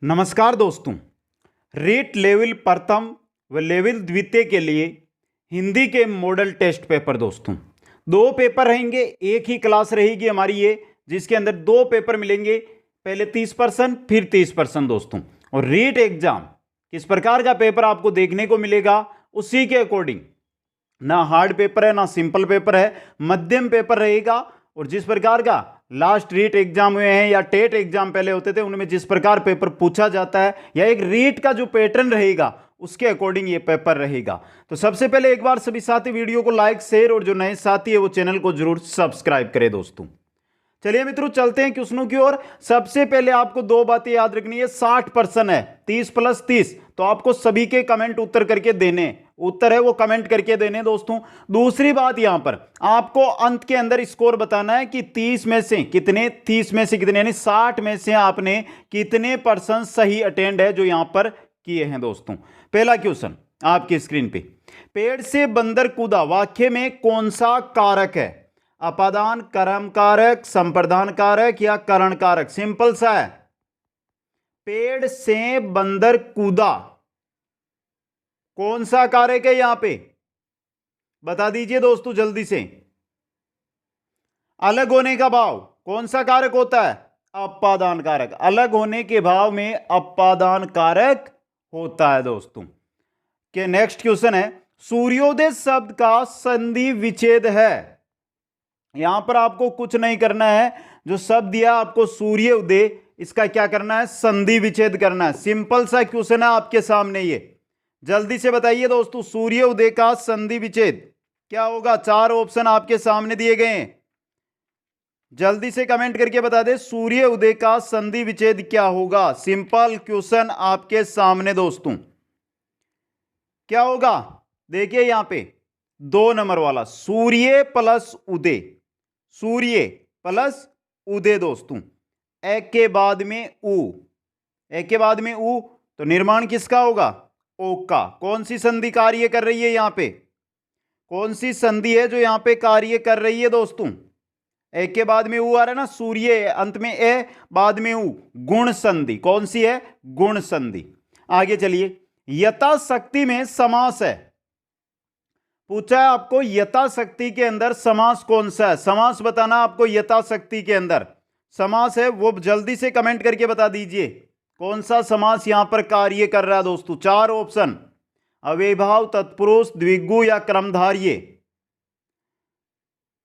नमस्कार दोस्तों। रीट लेवल प्रथम व लेवल द्वितीय के लिए हिंदी के मॉडल टेस्ट पेपर दोस्तों, दो पेपर रहेंगे। एक ही क्लास रहेगी हमारी ये, जिसके अंदर दो पेपर मिलेंगे, पहले 30% फिर 30% दोस्तों। और रीट एग्जाम किस प्रकार का पेपर आपको देखने को मिलेगा, उसी के अकॉर्डिंग ना हार्ड पेपर है ना सिंपल पेपर है, मध्यम पेपर रहेगा। और जिस प्रकार का लास्ट रीट एग्जाम हुए हैं या टेट एग्जाम पहले होते थे, उनमें जिस प्रकार पेपर पूछा जाता है या एक रीट का जो पैटर्न रहेगा उसके अकॉर्डिंग ये पेपर रहेगा। तो सबसे पहले एक बार सभी साथी वीडियो को लाइक शेयर और जो नए साथी है वो चैनल को जरूर सब्सक्राइब करें दोस्तों। चलिए मित्रों, चलते हैं क्वेश्चनों की ओर। सबसे पहले आपको दो बातें याद रखनी है। 60% है, 30 + 30, तो आपको सभी के कमेंट उत्तर करके देने, उत्तर है वो कमेंट करके देने दोस्तों। दूसरी बात, यहां पर आपको अंत के अंदर स्कोर बताना है कि 30 में से कितने, 30 में से कितने, यानी 60 में से आपने कितने % सही अटेंड है जो यहां पर किए हैं दोस्तों। पहला क्वेश्चन आपकी स्क्रीन पे, पेड़ से बंदर कूदा वाक्य में कौन सा कारक है? अपादान, कर्म कारक, संप्रदान कारक या करण कारक? सिंपल सा है। पेड़ से बंदर कूदा कौन सा कारक है यहां पे, बता दीजिए दोस्तों जल्दी से। अलग होने का भाव कौन सा कारक होता है? अपादान कारक। अलग होने के भाव में अपादान कारक होता है दोस्तों। के नेक्स्ट क्वेश्चन है, सूर्योदय शब्द का संधि विच्छेद है। यहां पर आपको कुछ नहीं करना है, जो शब्द दिया आपको सूर्य उदय, इसका क्या करना है? संधि विच्छेद करना है। सिंपल सा क्वेश्चन है आपके सामने, ये जल्दी से बताइए दोस्तों। सूर्य उदय का संधि विच्छेद क्या होगा? चार ऑप्शन आपके सामने दिए गए हैं, जल्दी से कमेंट करके बता दे सूर्य उदय का संधि विच्छेद क्या होगा। सिंपल क्वेश्चन आपके सामने दोस्तों, क्या होगा? देखिए यहां पे 2 नंबर वाला, सूर्य प्लस उदय, सूर्य प्लस उदय दोस्तों। एक के बाद में उ, एक के बाद में उ, तो निर्माण किसका होगा? ओ का। कौन सी संधि कार्य कर रही है यहां पे? कौन सी संधि है जो यहां पे कार्य कर रही है दोस्तों? एक के बाद में उ आ रहा है ना, सूर्य अंत में ए बाद में उ, गुण संधि। कौन सी है? गुण संधि। आगे चलिए, यथाशक्ति में समास है, पूछा है आपको यथाशक्ति के अंदर समास कौन सा है? समास बताना आपको। यथाशक्ति के अंदर समास है वो जल्दी से कमेंट करके बता दीजिए, कौन सा समास यहां पर कार्य कर रहा है दोस्तों। चार ऑप्शन, अव्ययभाव, तत्पुरुष, द्विगु या क्रमधार्य।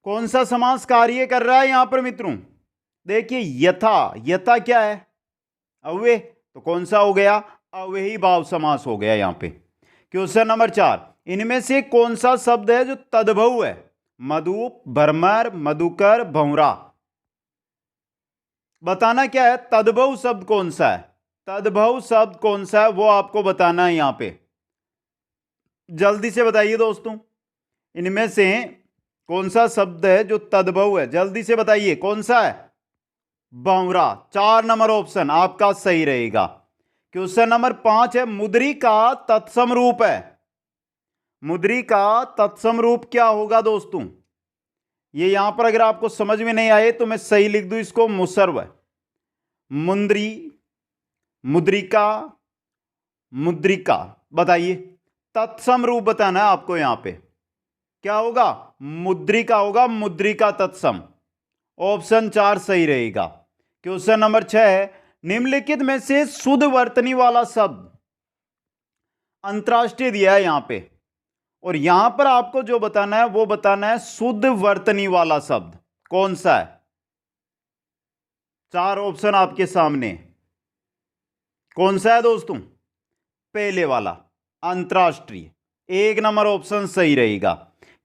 कौन सा समास कार्य कर रहा है यहां पर मित्रों? देखिए यथा, यथा क्या है? अव्यय, तो कौन सा हो गया? अव्ययी भाव समास हो गया यहां पे। क्वेश्चन नंबर 4, इनमें से कौन सा शब्द है जो तद्भव है? मधुप, भ्रमर, मधुकर, भंवरा। बताना क्या है? तद्भव शब्द कौन सा है? तद्भव शब्द कौन सा है वो आपको बताना है यहां पे, जल्दी से बताइए दोस्तों। इनमें से कौन सा शब्द है जो तद्भव है? जल्दी से बताइए कौन सा है? भंवरा। 4 नंबर ऑप्शन आपका सही रहेगा। क्वेश्चन नंबर 5 है, मुद्री का तत्सम रूप है। मुद्री का तत्सम रूप क्या होगा दोस्तों? ये यहां पर अगर आपको समझ में नहीं आए तो मैं सही लिख दूं इसको, मुसर्व, मुंद्री, मुद्रिका, मुद्रिका। बताइए तत्सम रूप बताना है आपको। यहां पे क्या होगा? मुद्रिका होगा, मुद्रिका तत्सम। ऑप्शन 4 सही रहेगा। क्वेश्चन नंबर 6 है, निम्नलिखित में से शुद्ध वर्तनी वाला शब्द, अंतरराष्ट्रीय दिया है यहां पे, और यहां पर आपको जो बताना है वो बताना है शुद्ध वर्तनी वाला शब्द कौन सा है। 4 ऑप्शन आपके सामने, कौन सा है दोस्तों? पहले वाला, अंतरराष्ट्रीय। 1 नंबर ऑप्शन सही रहेगा।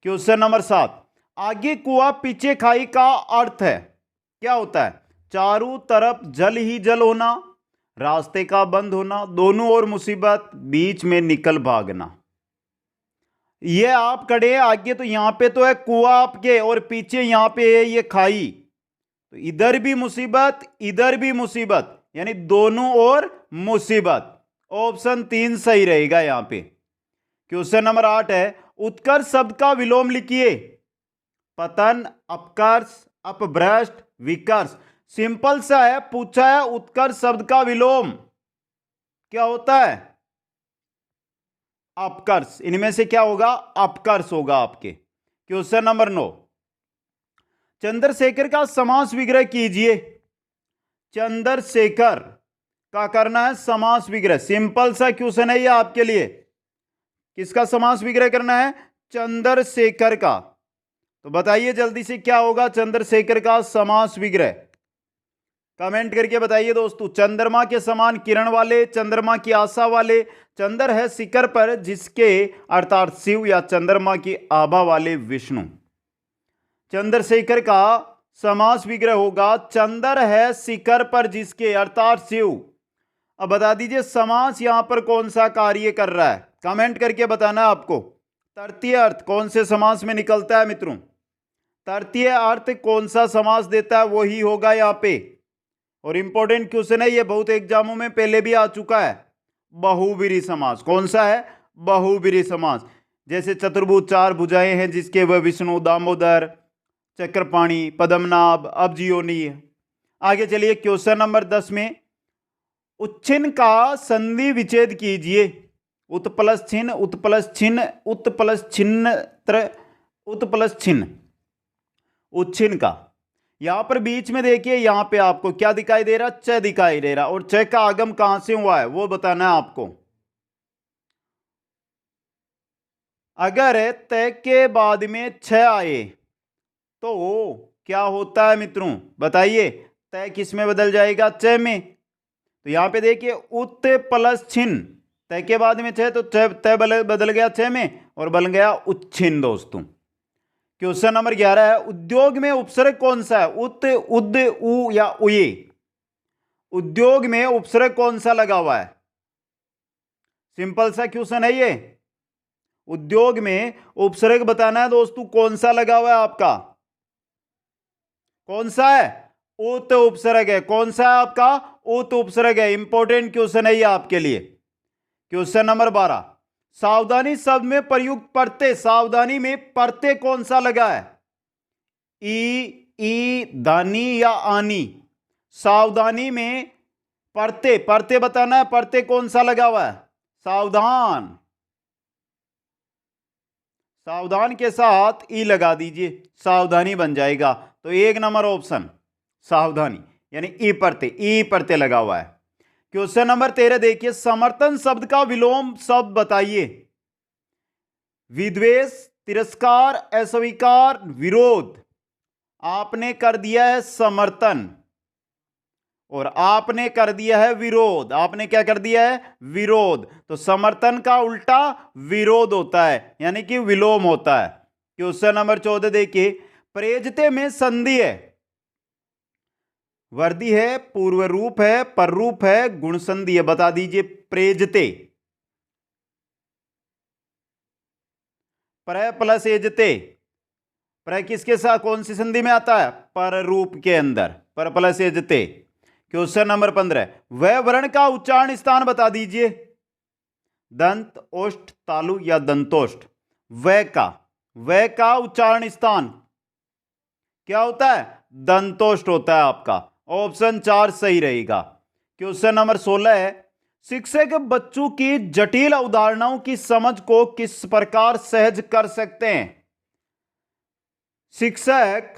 क्वेश्चन नंबर 7, आगे कुआ पीछे खाई का अर्थ है क्या होता है? चारों तरफ जल ही जल होना, रास्ते का बंद होना, दोनों ओर मुसीबत, बीच में निकल भागना। ये आप खड़े आगे, तो यहां पे तो है कुआ आपके और पीछे यहां पे है ये खाई, तो इधर भी मुसीबत इधर भी मुसीबत, यानी दोनों ओर मुसीबत। ऑप्शन 3 सही रहेगा यहां पे। क्वेश्चन नंबर 8 है, उत्कर्ष शब्द का विलोम लिखिए। पतन, अपकर्ष, अपभ्रष्ट, विकर्ष। सिंपल सा है, पूछा है उत्कर्ष शब्द का विलोम। क्या होता है? अपकर्ष। इनमें से क्या होगा? अपकर्ष होगा आपके। क्वेश्चन नंबर 9, चंद्रशेखर का समास विग्रह कीजिए। चंद्रशेखर का करना है समास विग्रह। सिंपल सा क्वेश्चन है ये आपके लिए। किसका समास विग्रह करना है? चंद्रशेखर का। तो बताइए जल्दी से क्या होगा चंद्रशेखर का समास विग्रह? कमेंट करके बताइए दोस्तों। चंद्रमा के समान किरण वाले, चंद्रमा की आशा वाले, चंद्र है शिखर पर जिसके, अर्थात शिव या चंद्रमा की आभा वाले विष्णु। चंद्रशेखर का समास विग्रह होगा चंद्र है शिखर पर जिसके, अर्थात शिव। अब बता दीजिए समास यहां पर कौन सा कार्य कर रहा है? कमेंट करके बताना है आपको। तृतीय अर्थ कौन से समास में निकलता है मित्रों? तृतीय अर्थ कौन सा समास देता है वही होगा यहां पे। और इंपॉर्टेंट क्वेश्चन है ये, बहुत एग्जामों में पहले भी आ चुका है। बहुब्रीहि समास। कौन सा है? बहुब्रीहि समास। जैसे चतुर्भुज चार भुजाएं हैं जिसके वह विष्णु, दामोदर, चक्रपाणी, पद्मनाभ, अब्जियोनी। आगे चलिए क्वेश्चन नंबर 10 में, उच्छिन्न का संधि विच्छेद कीजिए। उत्प्लस छिन्न, उत्प्लस छिन्न, उत्प्लस छिन्नत्र, उत्प्लस छिन्न। उच्छिन्न का यहां पर बीच में देखिए, यहां पे आपको क्या दिखाई दे रहा? च दिखाई दे रहा। और च का आगम कहां से हुआ है वो बताना है आपको। अगर तय के बाद में छ आए तो क्या होता है मित्रों? बताइए। तय किस में बदल जाएगा? च में। तो यहां पे देखिए उत प्लस छिन्न, तय के बाद में छ तो तय बदल गया छ में और बन गया उच्छिन्न दोस्तों। क्वेश्चन नंबर 11 है, उद्योग में उपसर्ग कौन सा है? उत, उद, उ या उये? उद्योग में उपसर्ग कौन सा लगा हुआ है? सिंपल सा क्वेश्चन है ये। उद्योग में उपसर्ग बताना है दोस्तों कौन सा लगा हुआ है आपका? कौन सा है? उत उपसर्ग है। कौन सा है आपका? उत उपसर्ग है। इंपॉर्टेंट क्वेश्चन है ये आपके लिए। क्वेश्चन नंबर 12, सावधानी शब्द में प्रयुक्त प्रत्यय, सावधानी में प्रत्यय कौन सा लगा है? ई, दानी या आनी? सावधानी में प्रत्यय, प्रत्यय बताना है, प्रत्यय कौन सा लगा हुआ है? सावधान। सावधान के साथ ई लगा दीजिए, सावधानी बन जाएगा। तो 1 नंबर ऑप्शन सावधानी, यानी ई प्रत्यय लगा हुआ है। क्वेश्चन नंबर 13 देखिए, समर्थन शब्द का विलोम शब्द बताइए। विद्वेष, तिरस्कार, अस्वीकार, विरोध। आपने कर दिया है समर्थन और आपने कर दिया है विरोध। आपने क्या कर दिया है? विरोध। तो समर्थन का उल्टा विरोध होता है, यानी कि विलोम होता है। क्वेश्चन नंबर 14 देखिए, प्रेजते में संधि है, वर्दी है, पूर्व रूप है, पर रूप है, गुण संधि है। बता दीजिए प्रेजते। प्र प्लस एजते। प्र किसके साथ कौन सी संधि में आता है? पर रूप के अंदर, पर प्लस एजते। क्वेश्चन नंबर 15, वह वर्ण का उच्चारण स्थान बता दीजिए। दंत, ओष्ठ, तालु या दंतोष्ठ? वह का उच्चारण स्थान क्या होता है? दंतोष्ठ होता है आपका। ऑप्शन 4 सही रहेगा। क्वेश्चन नंबर 16 है, शिक्षक बच्चों की जटिल अवधारणाओं की समझ को किस प्रकार सहज कर सकते हैं? शिक्षक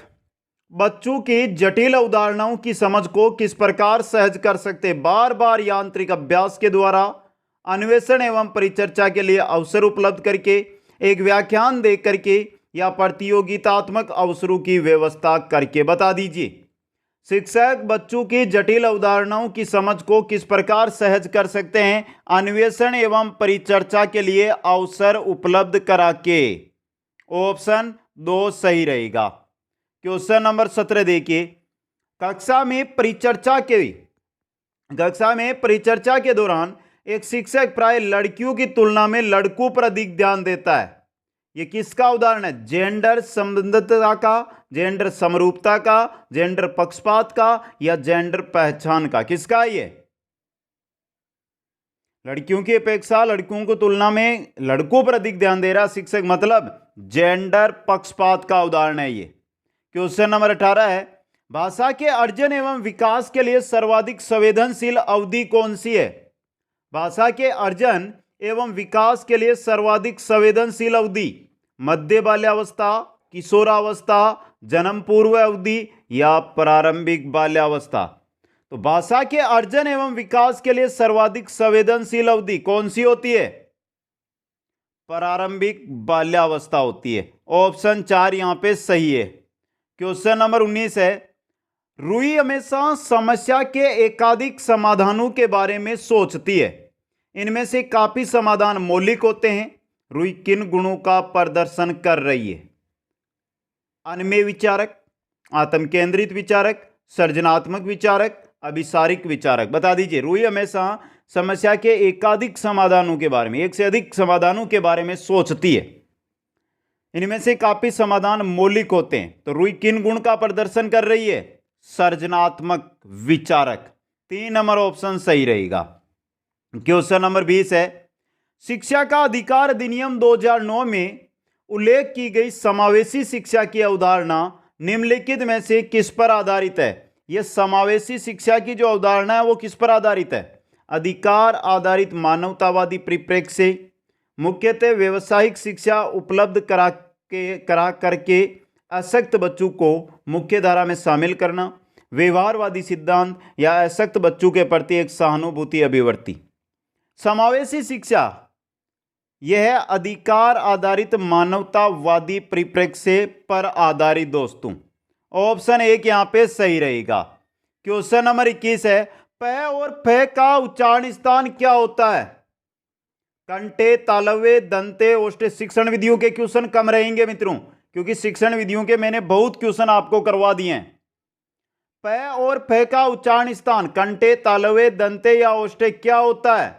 बच्चों की जटिल अवधारणाओं की समझ को किस प्रकार सहज कर सकते हैं? बार बार यांत्रिक अभ्यास के द्वारा, अन्वेषण एवं परिचर्चा के लिए अवसर उपलब्ध करके, एक व्याख्यान दे करके, या प्रतियोगितात्मक अवसरों की व्यवस्था करके। बता दीजिए शिक्षक बच्चों की जटिल अवधारणाओं की समझ को किस प्रकार सहज कर सकते हैं? अन्वेषण एवं परिचर्चा के लिए अवसर उपलब्ध करा के। ऑप्शन 2 सही रहेगा। क्वेश्चन नंबर 17 देखिए, कक्षा में परिचर्चा के दौरान एक शिक्षक प्राय लड़कियों की तुलना में लड़कों पर अधिक ध्यान देता है। यह किसका उदाहरण है? जेंडर संबंधितता का, जेंडर समरूपता का, जेंडर पक्षपात का, या जेंडर पहचान का? किसका है ये? लड़कियों की अपेक्षा लड़कियों को तुलना में लड़कों पर अधिक ध्यान दे रहा शिक्षक, मतलब जेंडर पक्षपात का उदाहरण है ये। क्वेश्चन नंबर 18 है, भाषा के अर्जन एवं विकास के लिए सर्वाधिक संवेदनशील अवधि कौन सी है? भाषा के अर्जन एवं विकास के लिए सर्वाधिक संवेदनशील अवधि मध्य बाल्यावस्था, किशोरावस्था, जन्म पूर्व अवधि या प्रारंभिक बाल्यावस्था। तो भाषा के अर्जन एवं विकास के लिए सर्वाधिक संवेदनशील अवधि कौन सी होती है? प्रारंभिक बाल्यावस्था होती है। ऑप्शन 4 यहां पे सही है। क्वेश्चन नंबर 19 है, रूही हमेशा समस्या के एकाधिक समाधानों के बारे में सोचती है। इनमें से काफी समाधान मौलिक होते हैं। रूही किन गुणों का प्रदर्शन कर रही है? अनमेय विचारक, आत्म केंद्रित विचारक, सृजनात्मक विचारक, अभिसारिक विचारक। बता दीजिए। रूही हमेशा समस्या के एकाधिक समाधानों के बारे में, एक से अधिक समाधानों के बारे में सोचती है। इनमें से काफी समाधान मौलिक होते हैं। तो रूही किन गुण का प्रदर्शन कर रही है? सृजनात्मक विचारक। 3 नंबर ऑप्शन सही रहेगा। क्वेश्चन नंबर 20 है, शिक्षा का अधिकार अधिनियम 2009 में उल्लेख की गई समावेशी शिक्षा की अवधारणा निम्नलिखित में से किस पर आधारित है? यह समावेशी शिक्षा की जो अवधारणा है वो किस पर आधारित है? अधिकार आधारित मानवतावादी परिप्रेक्ष्य से, मुख्यतः व्यवसायिक शिक्षा उपलब्ध करा करके अशक्त बच्चों को मुख्य धारा में शामिल करना, व्यवहारवादी सिद्धांत, या अशक्त बच्चों के प्रति एक सहानुभूति अभिवृत्ति। समावेशी शिक्षा यह अधिकार आधारित मानवतावादी परिप्रेक्ष्य पर आधारित दोस्तों। ऑप्शन 1 यहां पे सही रहेगा। क्वेश्चन नंबर 21 है, प और फ का उच्चारण स्थान क्या होता है? कंटे, तालव्य, दंते, ओष्ठे। शिक्षण विधियों के क्वेश्चन कम रहेंगे मित्रों, क्योंकि शिक्षण विधियों के मैंने बहुत क्वेश्चन आपको करवा दिए हैं। प और फ का उच्चारण स्थान कंटे, तालव्य, दंते या ओष्ठे क्या होता है?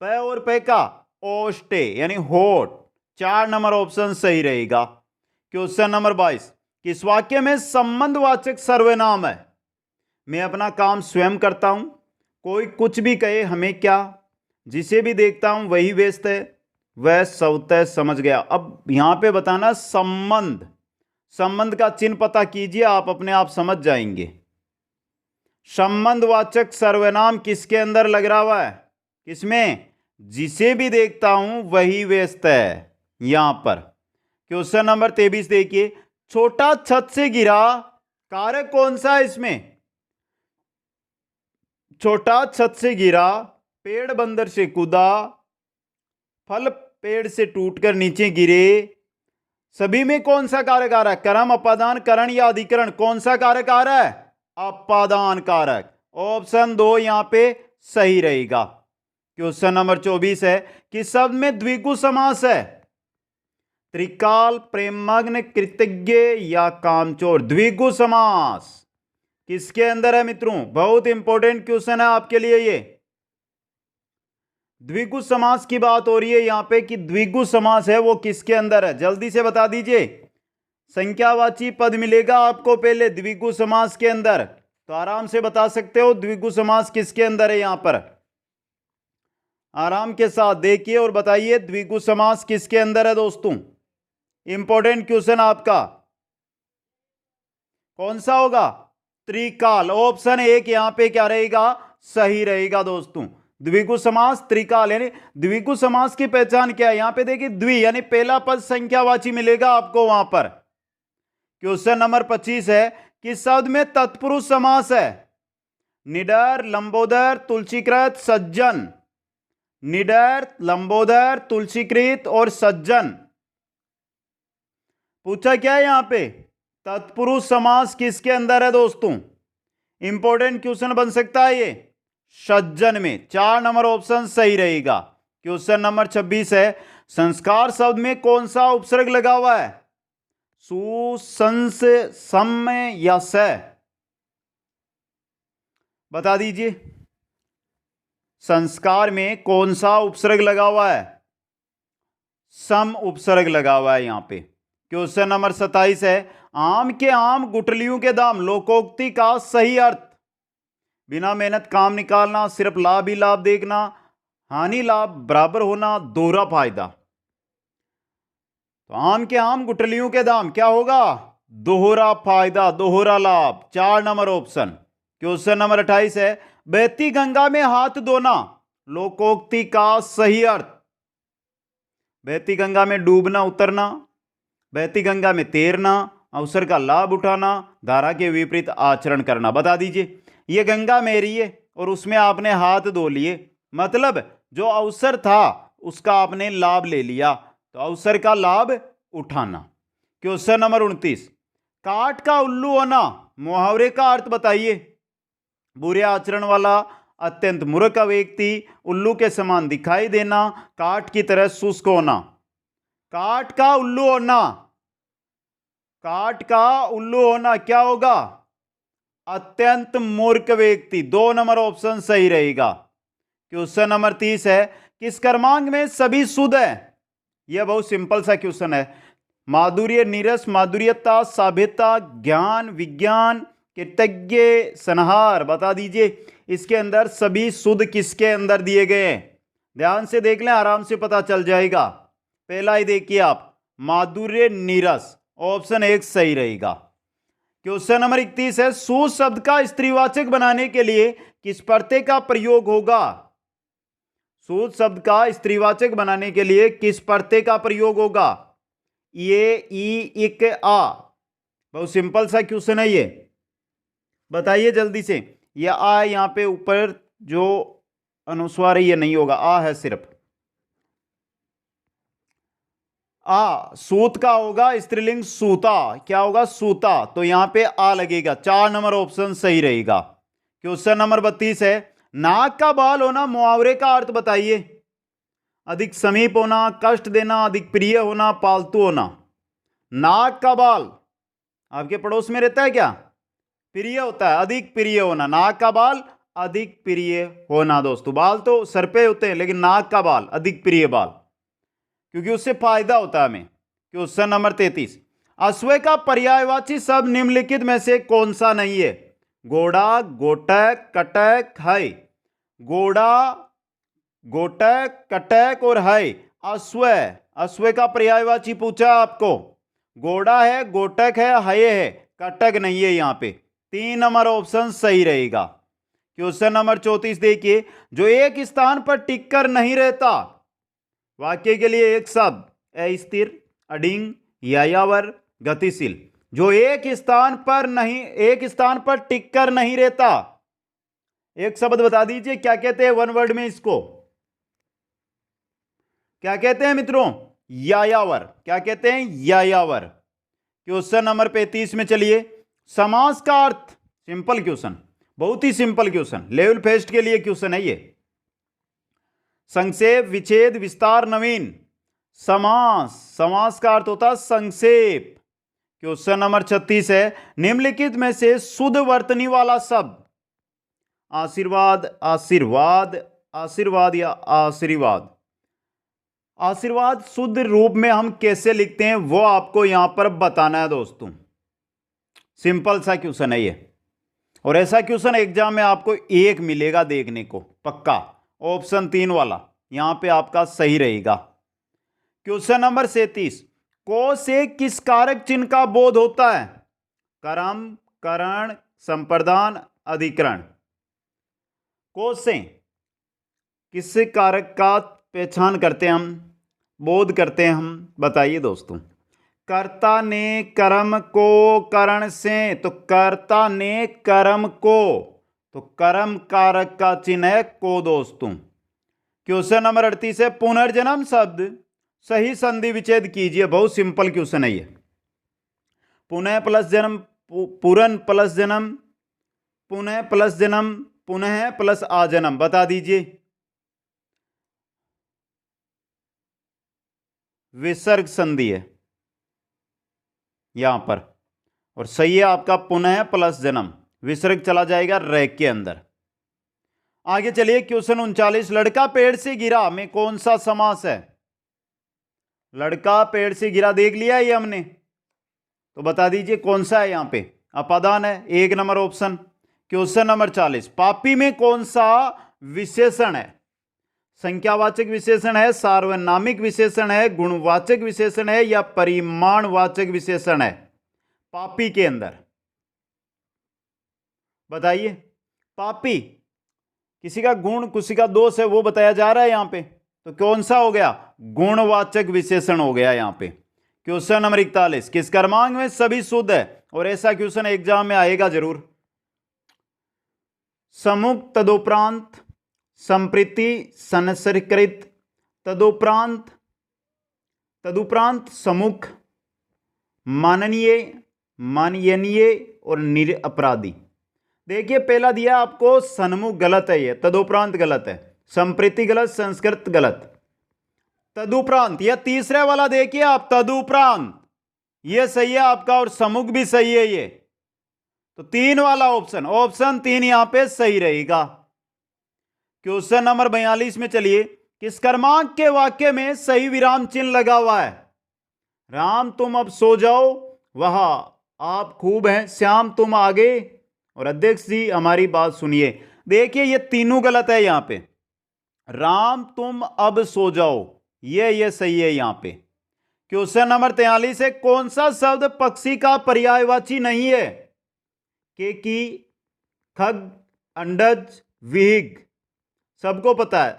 प और फ का ओष्ठे यानी होठ। 4 नंबर ऑप्शन सही रहेगा। क्वेश्चन नंबर 22, किस वाक्य में संबंधवाचक सर्वनाम है? मैं अपना काम स्वयं करता हूं, कोई कुछ भी कहे हमें क्या, जिसे भी देखता हूं वही व्यस्त है, वह स्वतः समझ गया। अब यहां पे बताना संबंध, संबंध का चिन्ह पता कीजिए, आप अपने आप समझ जाएंगे। संबंधवाचक सर्वनाम किसके अंदर लग रहा हुआ है? किसमें? जिसे भी देखता हूं वही व्यस्त है, यहां पर। क्वेश्चन नंबर 23 देखिए, छोटा छत से गिरा, कारक कौन सा है इसमें? छोटा छत से गिरा, पेड़ बंदर से कूदा, फल पेड़ से टूटकर नीचे गिरे, सभी में कौन सा कारक आ रहा है? कर्म, अपादान, करण या अधिकरण? कौन सा कारक आ रहा है? अपादान कारक। ऑप्शन 2 यहां पे सही रहेगा। क्वेश्चन नंबर 24 है, किस शब्द में द्विगु समास है? त्रिकाल, प्रेममग्न, कृतज्ञ या कामचोर? द्विगु समास किसके अंदर है मित्रों? बहुत इंपॉर्टेंट क्वेश्चन है आपके लिए ये। द्विगु समास की बात हो रही है यहां पे कि द्विगु समास है वो किसके अंदर है? जल्दी से बता दीजिए। संख्यावाची पद मिलेगा आपको पहले द्विगु समास के अंदर, तो आराम से बता सकते हो द्विगु समास किसके अंदर है। यहां पर आराम के साथ देखिए और बताइए द्विगु समास किसके अंदर है दोस्तों। इंपॉर्टेंट क्वेश्चन आपका कौन सा होगा? त्रिकाल। ऑप्शन 1 यहां पे क्या रहेगा? सही रहेगा दोस्तों। द्विगु समास त्रिकाल, यानी द्विगु समास की पहचान क्या है? यहां पे देखिए द्वि यानी पहला पद संख्यावाची मिलेगा आपको वहां पर। क्वेश्चन नंबर 25 है, किस शब्द में तत्पुरुष समास है? निडर, लंबोदर, तुलसीकृत, सज्जन। निडर, लंबोदर, तुलसीकृत और सज्जन। पूछा क्या है यहां पे? तत्पुरुष समास किसके अंदर है दोस्तों? इंपॉर्टेंट क्वेश्चन बन सकता है ये। सज्जन में। 4 नंबर ऑप्शन सही रहेगा। क्वेश्चन नंबर 26 है, संस्कार शब्द में कौन सा उपसर्ग लगा हुआ है? सु, संस, सम या स? बता दीजिए। संस्कार में कौन सा उपसर्ग लगा हुआ है? सम उपसर्ग लगा हुआ है यहां पे। क्वेश्चन नंबर 27 है, आम के आम गुठलियों के दाम लोकोक्ति का सही अर्थ? बिना मेहनत काम निकालना, सिर्फ लाभ ही लाभ देखना, हानि लाभ बराबर होना, दोहरा फायदा। तो आम के आम गुठलियों के दाम क्या होगा? दोहरा फायदा, दोहरा लाभ। 4 नंबर ऑप्शन। क्वेश्चन नंबर 28 है, बहती गंगा में हाथ धोना लोकोक्ति का सही अर्थ। बहती गंगा में डूबना उतरना, बहती गंगा में तैरना, अवसर का लाभ उठाना, धारा के विपरीत आचरण करना। बता दीजिए, ये गंगा मेरी है और उसमें आपने हाथ धो लिए, मतलब जो अवसर था उसका आपने लाभ ले लिया, तो अवसर का लाभ उठाना। क्वेश्चन नंबर 29, काठ का उल्लू होना मुहावरे का अर्थ बताइए। बुरे आचरण वाला, अत्यंत मूर्ख व्यक्ति, उल्लू के समान दिखाई देना, काठ की तरह शुष्क होना। काठ का उल्लू होना, काठ का उल्लू होना क्या होगा? अत्यंत मूर्ख व्यक्ति। 2 नंबर ऑप्शन सही रहेगा। क्वेश्चन नंबर 30 है, किस क्रमांक में सभी शुद्ध है? यह बहुत सिंपल सा क्वेश्चन है। माधुर्य, नीरस, माधुर्यता, सभ्यता, ज्ञान, विज्ञान, कृतज्ञ, संहार। बता दीजिए, इसके अंदर सभी शुद्ध किसके अंदर दिए गए हैं? ध्यान से देख लें, आराम से पता चल जाएगा। पहला ही देखिए आप, माधुर्य, नीरस, ऑप्शन 1 सही रहेगा। क्वेश्चन नंबर 31 है, सु शब्द का स्त्रीवाचक बनाने के लिए किस प्रत्यय का प्रयोग होगा? सु शब्द का स्त्रीवाचक बनाने के लिए किस प्रत्यय का प्रयोग होगा? ये, ई, इक, आ। बहुत सिंपल सा क्वेश्चन है ये, बताइए जल्दी से। ये आ यहां पे ऊपर जो अनुस्वार है ये नहीं होगा, आ है सिर्फ। आ सूत का होगा, स्त्रीलिंग सूता। क्या होगा? सूता। तो यहां पे आ लगेगा। 4 नंबर ऑप्शन सही रहेगा। क्वेश्चन नंबर 32 है, नाक का बाल होना मुहावरे का अर्थ बताइए। अधिक समीप होना, कष्ट देना, अधिक प्रिय होना, पालतू होना। नाक का बाल आपके पड़ोस में रहता है क्या? प्रिय होता है, अधिक प्रिय होना। नाक का बाल अधिक प्रिय होना। दोस्तों, बाल तो सर पे होते हैं, लेकिन नाक का बाल अधिक प्रिय बाल, क्योंकि उससे फायदा होता है हमें। क्वेश्चन नंबर 33, अश्व का पर्यायवाची शब्द निम्नलिखित में से कौन सा नहीं है? घोड़ा, गोटक, कटक, है। घोड़ा, गोटक, कटक और है। अश्व, अश्व का पर्यायवाची पूछा आपको। घोड़ा है, गोटक है, कटक नहीं है यहां पे। 3 नंबर ऑप्शन सही रहेगा। क्वेश्चन नंबर 34 देखिए, जो एक स्थान पर टिककर नहीं रहता। वाक्य के लिए एक शब्द, अस्थिर, अडिंग, यायावर, गतिशील। जो एक स्थान पर टिककर नहीं रहता, एक शब्द बता दीजिए, क्या कहते हैं वन वर्ड में इसको? क्या कहते हैं मित्रों? यायावर। क्या कहते हैं? यायावर। क्वेश्चन नंबर 35 में चलिए, समास का अर्थ। सिंपल क्वेश्चन, बहुत ही सिंपल क्वेश्चन, लेवल फेस्ट के लिए क्वेश्चन है ये। संक्षेप, विच्छेद, विस्तार, नवीन। समास, समास का अर्थ होता है संक्षेप। क्वेश्चन नंबर 36 है, निम्नलिखित में से शुद्ध वर्तनी वाला शब्द। आशीर्वाद, आशीर्वाद, आशीर्वाद या आशीर्वाद। आशीर्वाद शुद्ध रूप में हम कैसे लिखते हैं वो आपको यहां पर बताना है दोस्तों। सिंपल सा क्वेश्चन है ये, और ऐसा क्वेश्चन एग्जाम में आपको एक मिलेगा देखने को पक्का। ऑप्शन 3 वाला यहां पे आपका सही रहेगा। क्वेश्चन नंबर 37, को से किस कारक चिन्ह का बोध होता है? कर्म, करण, संप्रदान, अधिकरण। को से किस कारक का पहचान करते हैं हम, बोध करते हैं हम? बताइए दोस्तों। कर्ता ने कर्म को करण से, तो कर्ता ने कर्म को, तो कर्म कारक का चिन्ह है को दोस्तों। क्वेश्चन नंबर 38 है, पुनर्जन्म शब्द सही संधि विच्छेद कीजिए। बहुत सिंपल क्वेश्चन है ये। पुनः प्लस जन्म, पूरन प्लस जन्म, पुनः प्लस जन्म, पुनः प्लस आजन्म। बता दीजिए। विसर्ग संधि है यहां पर, और सही है आपका पुनः प्लस जन्म। विसर्ग चला जाएगा रे के अंदर। आगे चलिए, क्वेश्चन 39, लड़का पेड़ से गिरा में कौन सा समास है? लड़का पेड़ से गिरा देख लिया ये हमने, तो बता दीजिए कौन सा है यहां पे? अपादान है, 1 नंबर ऑप्शन। क्वेश्चन नंबर 40, पापी में कौन सा विशेषण है? संख्यावाचक विशेषण है, सार्वनामिक विशेषण है, गुणवाचक विशेषण है, या परिमाणवाचक विशेषण है पापी के अंदर? बताइए। पापी किसी का गुण किसी का दोष है वो बताया जा रहा है यहां पे, तो कौन सा हो गया, गुणवाचक विशेषण हो गया यहां पे। क्वेश्चन नंबर 41, किस क्रमांक में सभी शुद्ध है, और ऐसा क्वेश्चन एग्जाम में आएगा जरूर। समुख तदुपरांत संप्रीति संसर्कृत तदुपरांत समुख माननीय माननीय और निरपराधी। देखिए पहला दिया आपको सन्मुख गलत है, ये तदुपरांत गलत है, संप्रीति गलत, संस्कृत गलत, तदुपरांत यह तीसरे वाला देखिए आप, तदुपरांत ये सही है आपका, और समुख भी सही है ये, तो 3 वाला ऑप्शन, ऑप्शन 3 यहां पे सही रहेगा। क्वेश्चन नंबर 42 में चलिए, किस क्रमांक के वाक्य में सही विराम चिन्ह लगा हुआ है। राम तुम अब सो जाओ, वहां आप खूब हैं, श्याम तुम आगे, और अध्यक्ष जी हमारी बात सुनिए। देखिए ये तीनों गलत है यहां पे, राम तुम अब सो जाओ ये सही है यहां पे। क्वेश्चन नंबर 43 है, कौन सा शब्द पक्षी का पर्यायवाची नहीं है। केकी, खग, अंडज, विहिग, सबको पता है,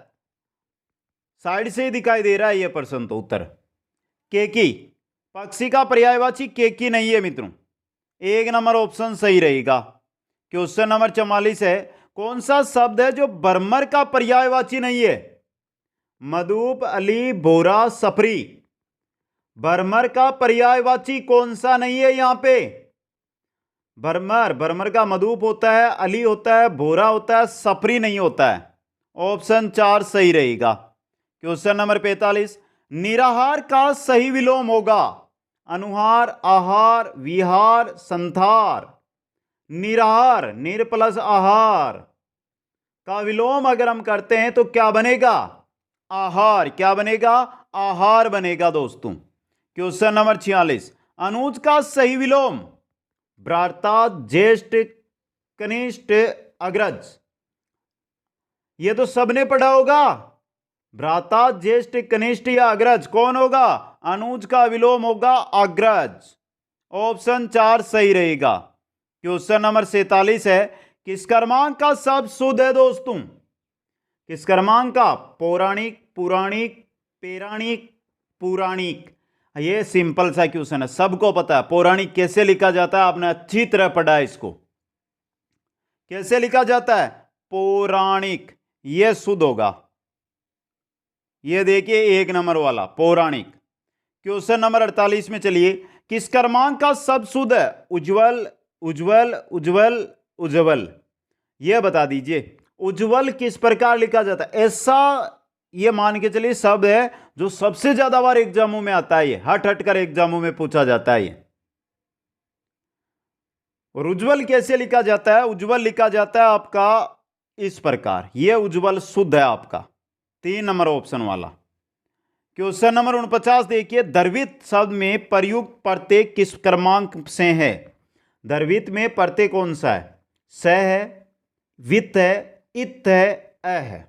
साइड से ही दिखाई दे रहा है ये प्रश्न, तो उत्तर केकी, पक्षी का पर्यायवाची केकी नहीं है मित्रों, 1 नंबर ऑप्शन सही रहेगा। क्वेश्चन नंबर 44 है, कौन सा शब्द है जो बर्मर का पर्यायवाची नहीं है। मधुप, अली, बोरा, सफरी, बर्मर का पर्यायवाची कौन सा नहीं है यहां पे। बर्मर का मधुप होता है, अली होता है, बोरा होता है, सफरी नहीं होता है, ऑप्शन 4 सही रहेगा। क्वेश्चन नंबर 45, निराहार का सही विलोम होगा। अनुहार, आहार, विहार, संथार। निराहार, निर प्लस आहार का विलोम अगर हम करते हैं तो क्या बनेगा, आहार, क्या बनेगा, आहार बनेगा दोस्तों। क्वेश्चन नंबर 46, अनुज का सही विलोम। भ्राता, ज्येष्ठ, कनिष्ठ, अग्रज, ये तो सबने पढ़ा होगा, भ्राता, ज्येष्ठ, कनिष्ठ या अग्रज, कौन होगा, अनुज का विलोम होगा अग्रज, ऑप्शन 4 सही रहेगा। क्वेश्चन नंबर 47 है, किस क्रमांक का शब्द शुद्ध है दोस्तों। किस क्रमांक का, पौराणिक, पुराणिक, पौराणिक, पुराणिक। ये सिंपल सा क्वेश्चन है, सबको पता है पौराणिक कैसे लिखा जाता है, आपने अच्छी तरह पढ़ा है इसको, कैसे लिखा जाता है, पौराणिक, ये शुद्ध होगा। ये देखिए 1 नंबर वाला पौराणिक। क्वेश्चन नंबर 48 में चलिए, किस क्रमांक का शब्द शुद्ध है। उज्जवल, उज्जवल, उज्जवल, उज्जवल, यह बता दीजिए उज्जवल किस प्रकार लिखा जाता है। ऐसा ये मान के चलिए शब्द है जो सबसे ज्यादा बार एग्जामों में आता है, ये हट कर एग्जामों में पूछा जाता है ये। और उज्जवल कैसे लिखा जाता है, उज्जवल लिखा जाता है आपका इस प्रकार, यह उज्जवल शुद्ध है आपका, 3 नंबर ऑप्शन वाला। क्वेश्चन नंबर 49 देखिए, द्रवित शब्द में प्रयुक्त प्रत्यय किस क्रमांक से है। द्रवित में प्रत्यय कौन सा है, स है, वित्त है, इत है, अ है,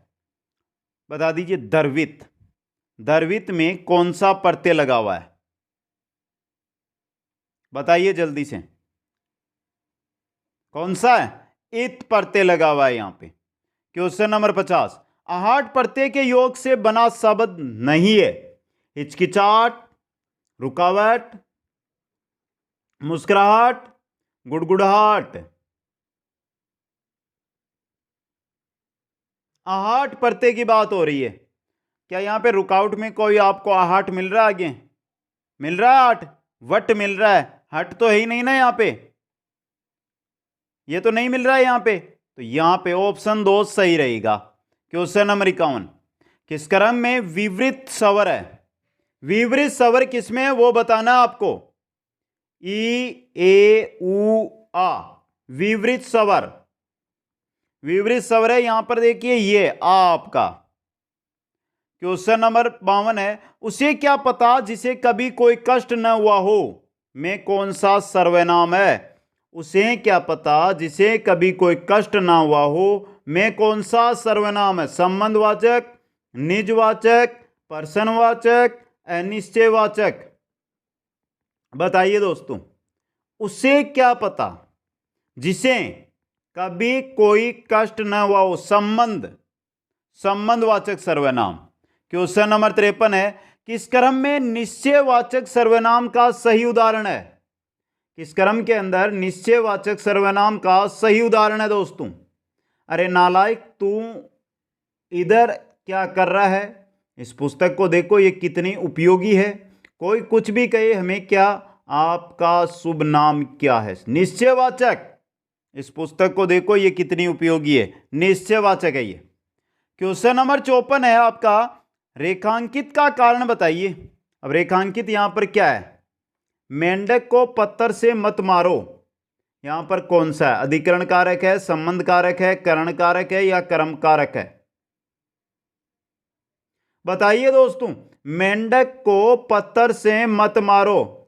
बता दीजिए। द्रवित, द्रवित में कौन सा प्रत्यय लगा हुआ है, बताइए जल्दी से, कौन सा है, इत प्रत्यय लगा हुआ है यहां पे। क्वेश्चन नंबर 50, आहट प्रत्यय के योग से बना शब्द नहीं है। हिचकिचाहट, रुकावट, मुस्कुराहट, गुड़गुड़ाहट। आहट प्रत्यय की बात हो रही है, क्या यहां पे रुकावट में कोई आपको आहट मिल रहा है, आगे मिल रहा है हट, वट मिल रहा है, हट तो है ही नहीं ना यहां पे, ये तो नहीं मिल रहा है यहां पे, तो यहां पे ऑप्शन 2 सही रहेगा। क्वेश्चन नंबर 51, किस क्रम में विवृत स्वर है। विवृत स्वर किसमें है वो बताना आपको, ई, ए, उ, आ, विवृत स्वर, विवृत स्वर है यहां पर देखिए ये आ आपका। क्वेश्चन नंबर 52 है, उसे क्या पता जिसे कभी कोई कष्ट न हुआ हो में कौन सा सर्वनाम है। उसे क्या पता जिसे कभी कोई कष्ट ना हुआ हो में कौन सा सर्वनाम है। संबंधवाचक, निजवाचक, प्रश्नवाचक, अनिश्चयवाचक, बताइए दोस्तों। उसे क्या पता जिसे कभी कोई कष्ट न हुआ हो, संबंधवाचक सर्वनाम। क्वेश्चन नंबर 53 है, किस क्रम में निश्चयवाचक सर्वनाम का सही उदाहरण है? किस क्रम के अंदर निश्चयवाचक सर्वनाम का सही उदाहरण है दोस्तों? अरे नालायक, तू इधर क्या कर रहा है? इस पुस्तक को देखो, ये कितनी उपयोगी है। कोई कुछ भी कहे हमें क्या, आपका शुभ नाम क्या है? निश्चयवाचक। इस पुस्तक को देखो, ये कितनी उपयोगी है, निश्चयवाचक है ये। क्वेश्चन नंबर 54 है आपका, रेखांकित का कारण बताइए। अब रेखांकित यहां पर क्या है? मेंढक को पत्थर से मत मारो, यहां पर कौन सा है? अधिकरण कारक है, संबंध कारक है, करण कारक है या कर्म कारक है? बताइए दोस्तों, मेंढक को पत्थर से मत मारो।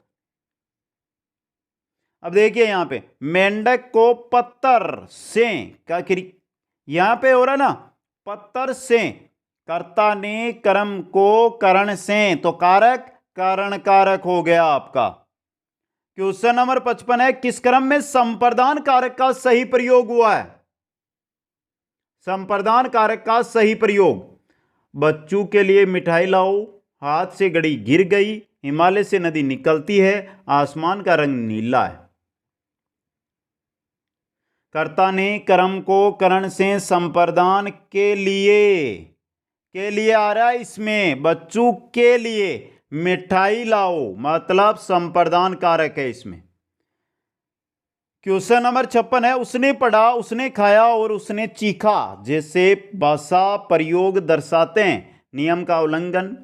अब देखिए यहां पे मेंढक को पत्थर से का यहां पे हो रहा ना, पत्थर से, कर्ता ने कर्म को करण से, तो कारक कारण कारक हो गया आपका। क्वेश्चन नंबर 55 है, किस क्रम में संप्रदान कारक का सही प्रयोग हुआ है? संप्रदान कारक का सही प्रयोग, बच्चों के लिए मिठाई लाओ, हाथ से घड़ी गिर गई, हिमालय से नदी निकलती है, आसमान का रंग नीला है। कर्ता ने कर्म को करण से संप्रदान के लिए आ रहा है इसमें, बच्चों के लिए मिठाई लाओ, मतलब संप्रदान कारक है इसमें। क्वेश्चन नंबर 56 है, उसने पढ़ा, उसने खाया और उसने चीखा जैसे भाषा प्रयोग दर्शाते हैं नियम का उल्लंघन,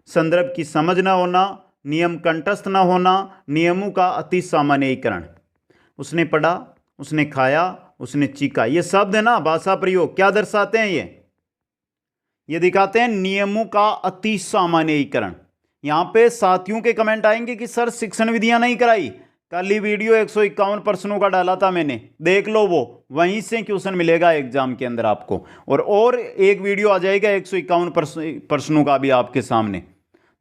संदर्भ की समझ न होना, नियम कंठस्थ न होना, नियमों का अति सामान्यीकरण। उसने पढ़ा, उसने खाया, उसने चीखा, ये शब्द है ना, भाषा प्रयोग क्या दर्शाते हैं? ये दिखाते हैं नियमों का अति सामान्यीकरण। यहां पे साथियों के कमेंट आएंगे कि सर शिक्षण विधियां नहीं कराई। कल ही वीडियो 151 प्रश्नों का डाला था मैंने, देख लो, वो वहीं से क्वेश्चन मिलेगा एग्जाम के अंदर आपको। और एक वीडियो आ जाएगा 151 प्रश्नों का भी आपके सामने,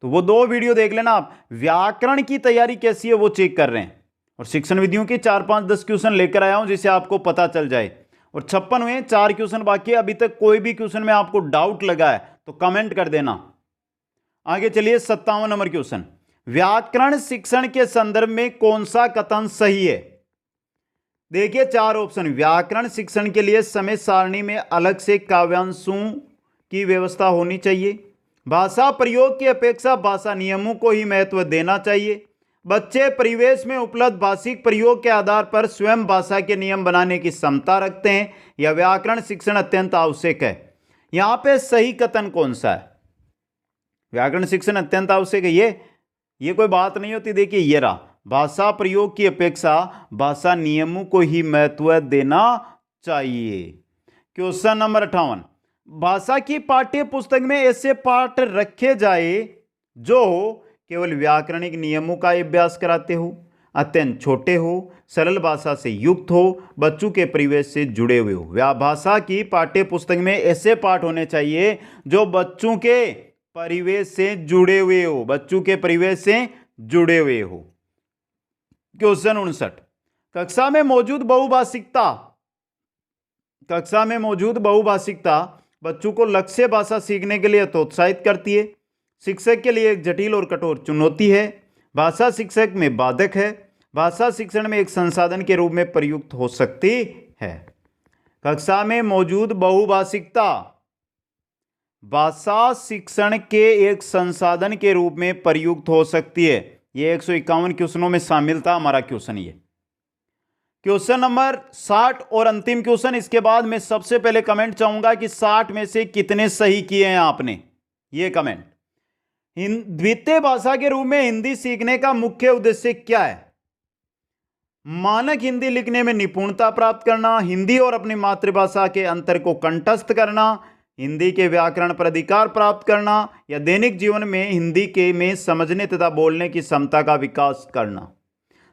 तो वो 2 वीडियो देख लेना आप। व्याकरण की तैयारी कैसी है वो चेक कर रहे हैं, और शिक्षण विधियों के 4-5-10 क्वेश्चन लेकर आया हूं जिससे आपको पता चल जाए। और 56 हुए, 4 क्वेश्चन बाकी है। अभी तक कोई भी क्वेश्चन में आपको डाउट लगा है तो कमेंट कर देना। आगे चलिए 57 नंबर क्वेश्चन, व्याकरण शिक्षण के संदर्भ में कौन सा कथन सही है? देखिए 4 ऑप्शन। व्याकरण शिक्षण के लिए समय सारणी में अलग से काव्यांशों की व्यवस्था होनी चाहिए, भाषा प्रयोग की अपेक्षा भाषा नियमों को ही महत्व देना चाहिए, बच्चे परिवेश में उपलब्ध भाषिक प्रयोग के आधार पर स्वयं भाषा के नियम बनाने की क्षमता रखते हैं, या व्याकरण शिक्षण अत्यंत आवश्यक है। यहां पे सही कथन कौन सा है? व्याकरण शिक्षण अत्यंत आवश्यक है, ये कोई बात नहीं होती। देखिए ये रहा, भाषा प्रयोग की अपेक्षा भाषा नियमों को ही महत्व देना चाहिए। क्वेश्चन नंबर 58, भाषा की पाठ्य पुस्तक में ऐसे पाठ रखे जाए जो केवल व्याकरणिक नियमों का अभ्यास कराते हो, अत्यंत छोटे हो, सरल भाषा से युक्त हो, बच्चों के परिवेश से जुड़े हुए हो। भाषा की पाठ्य पुस्तक में ऐसे पाठ होने चाहिए जो बच्चों के परिवेश से जुड़े हुए हो, बच्चों के परिवेश से जुड़े हुए हो। क्वेश्चन 59, कक्षा में मौजूद बहुभाषिकता बच्चों को लक्ष्य भाषा सीखने के लिए प्रोत्साहित करती है, शिक्षक के लिए एक जटिल और कठोर चुनौती है, भाषा शिक्षक में बाधक है, भाषा शिक्षण में एक संसाधन के रूप में प्रयुक्त हो सकती है। कक्षा में मौजूद बहुभाषिकता भाषा शिक्षण के एक संसाधन के रूप में प्रयुक्त हो सकती है। यह 151 क्वेश्चनों में शामिल था हमारा क्वेश्चन। ये क्वेश्चन नंबर 60 और अंतिम क्वेश्चन। इसके बाद मैं सबसे पहले कमेंट चाहूंगा कि 60 में से कितने सही किए हैं आपने, ये कमेंट। द्वितीय भाषा के रूप में हिंदी सीखने का मुख्य उद्देश्य क्या है? मानक हिंदी लिखने में निपुणता प्राप्त करना, हिंदी और अपनी मातृभाषा के अंतर को कंठस्थ करना, हिंदी के व्याकरण पर अधिकार प्राप्त करना, या दैनिक जीवन में हिंदी के में समझने तथा बोलने की क्षमता का विकास करना।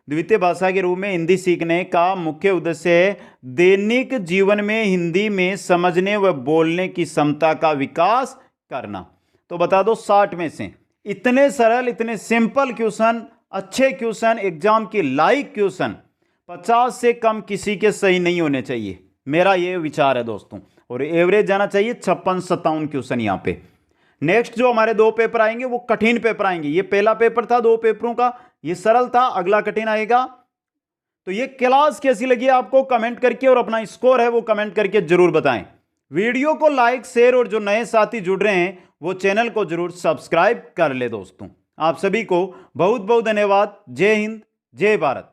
द्वितीय भाषा के रूप में हिंदी सीखने का मुख्य उद्देश्य है दैनिक जीवन में हिंदी में समझने व बोलने की क्षमता का विकास करना। तो बता दो 60 में से इतने सरल, इतने सिंपल क्वेश्चन, अच्छे क्वेश्चन, एग्जाम के लायक क्वेश्चन 50 से कम किसी के सही नहीं होने चाहिए। मेरा ये विचार है दोस्तों। और एवरेज जाना चाहिए 56-57 क्वेश्चन यहां पे। नेक्स्ट जो हमारे 2 पेपर आएंगे वो कठिन पेपर आएंगे। ये पहला पेपर था 2 पेपरों का, ये सरल था, अगला कठिन आएगा। तो ये क्लास कैसी लगी आपको कमेंट करके, और अपना स्कोर है वो कमेंट करके जरूर बताएं। वीडियो को लाइक, शेयर, और जो नए साथी जुड़ रहे हैं वो चैनल को जरूर सब्सक्राइब कर ले दोस्तों। आप सभी को बहुत बहुत धन्यवाद। जय हिंद, जय भारत।